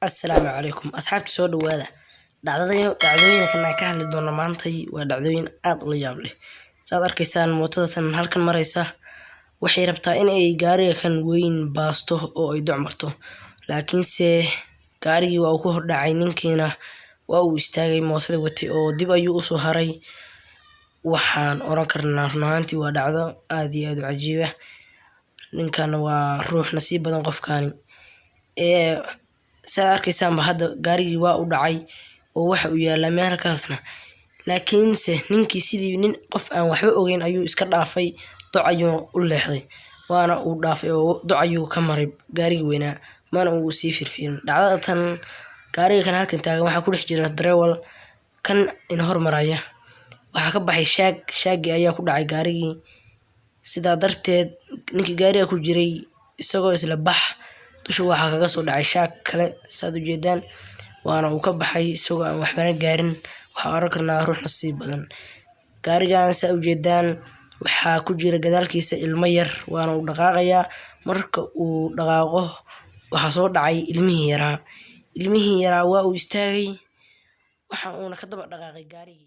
Assalaamu calaykum asxaabta soo dhawaada. Dhacdooyinkan aan ka hadli doono maantay waa dhacdooyin aad u la yaab leh. Saad arkaysaan mootada tan halkan maraysa waxay rabtaa in ay gaariga kan weyn baasto oo ay doc marto. Laakiinse gaarigii waa uu ku hordhacay ninkiina waa uu istaagay mootada watay oo dib ayuu u soo haray. Waxaan oran karnaa run ahaantii waa dhacdo aad iyo aad u cajiib ah. Ninkan waa ruux nasiib badan qofkaani. Saad arkaysaan hadda gaarigii waa u dhacay oo waxa uu yaalaa meel halkaasna. Laakiinse ninkii sidii nin qof aan waxba ogeyn ayuu iska dhaafay doc ayuu u leexday. Waana uu dhaafay oo doc ayuu ka maray gaarigii weynaa mana uu sii firfirin. Dhacdada tan gaariga kan halkan taagan waxaa ku dhex jira darawal kan in hormaraya. Waxaa ka baxay shaagi ayaa ku dhacay gaarigii. Sidaa darteed ninkii gaariga ku jiray isagoo isla bax dusha waxaa kaga soo dhacay shaag kale saad u jeedaan waana uu ka baxay isagoo aan waxbana gaarin. Waxaan oran karnaa ruux nasiib badan. Gaarigan saad u jeedaan waxaa ku jira gadaalkiisa ilmo yar waana uu dhaqaaqayaa. Marka uu dhaqaaqo waxaa soo dhacay ilmihii yaraa. Ilmihii yaraa waa uu istaagay waxa uuna ka daba dhaqaaqay gaarigii.